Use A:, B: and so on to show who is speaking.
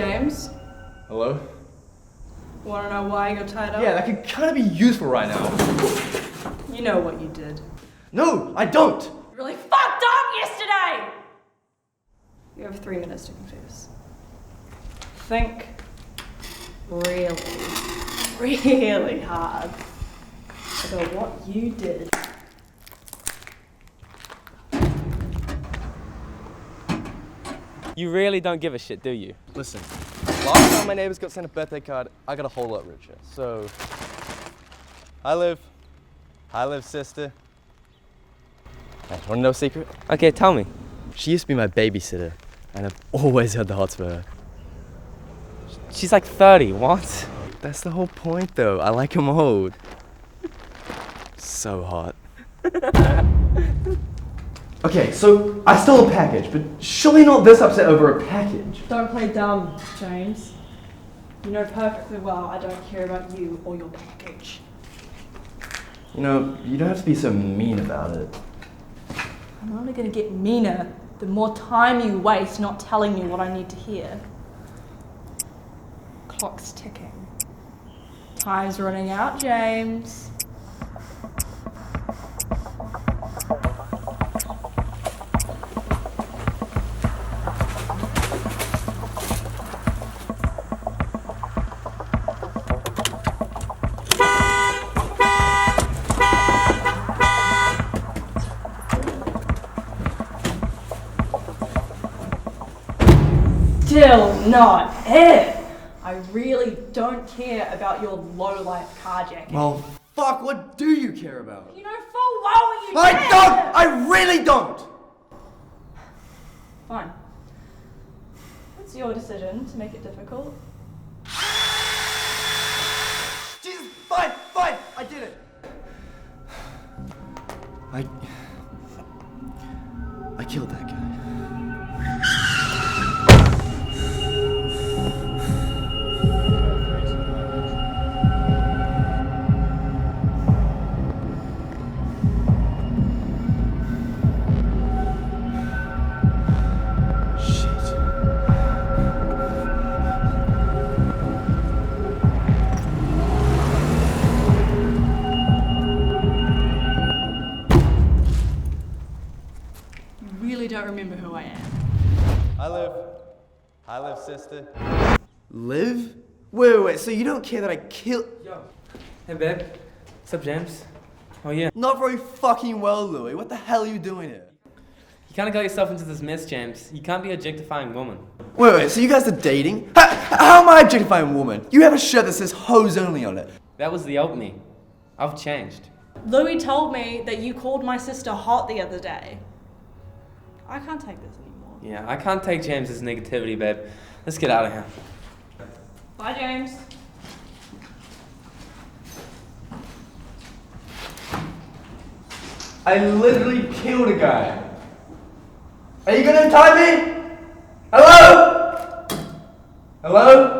A: James.
B: Hello?
A: Want to know why I got tied up?
B: Yeah, that could kind of be useful right now.
A: You know what you did.
B: No, I don't!
A: You really fucked up yesterday! You have 3 minutes to confess. Think really, really hard about what you did.
C: You really don't give a shit, do you?
B: Listen, last time my neighbors got sent a birthday card, I got a whole lot richer. So, hi Liv, sister. Hey, wanna know a secret?
C: Okay, tell me.
B: She used to be my babysitter, and I've always had the hots for her.
C: She's like 30, what?
B: That's the whole point though, I like them old. So hot. Okay, so I stole a package, but surely not this upset over a package.
A: Don't play dumb, James. You know perfectly well I don't care about you or your package.
B: You know, you don't have to be so mean about it.
A: I'm only gonna get meaner the more time you waste not telling me what I need to hear. Clock's ticking. Time's running out, James. Still not it. I really don't care about your low-life carjacking.
B: Well, fuck, what do you care about?
A: You know full well what you did.
B: I don't! I really don't!
A: Fine. It's your decision to make it difficult.
B: Jesus, fine, I did it. I killed that guy.
A: Don't remember who I am.
B: Hi, Liv, sister. Liv? Wait, so you don't care that I killed...
C: Yo. Hey, babe. What's up, James? Oh, yeah.
B: Not very fucking well, Louis. What the hell are you doing here?
C: You kind of got yourself into this mess, James. You can't be objectifying women.
B: Wait, so you guys are dating? How am I objectifying a woman? You have a shirt that says hoes only on it.
C: That was the old me. I've changed.
A: Louis told me that you called my sister hot the other day. I can't take this anymore.
C: Yeah, I can't take James's negativity, babe. Let's get out of here.
A: Bye, James.
B: I literally killed a guy. Are you gonna tie me? Hello? Hello?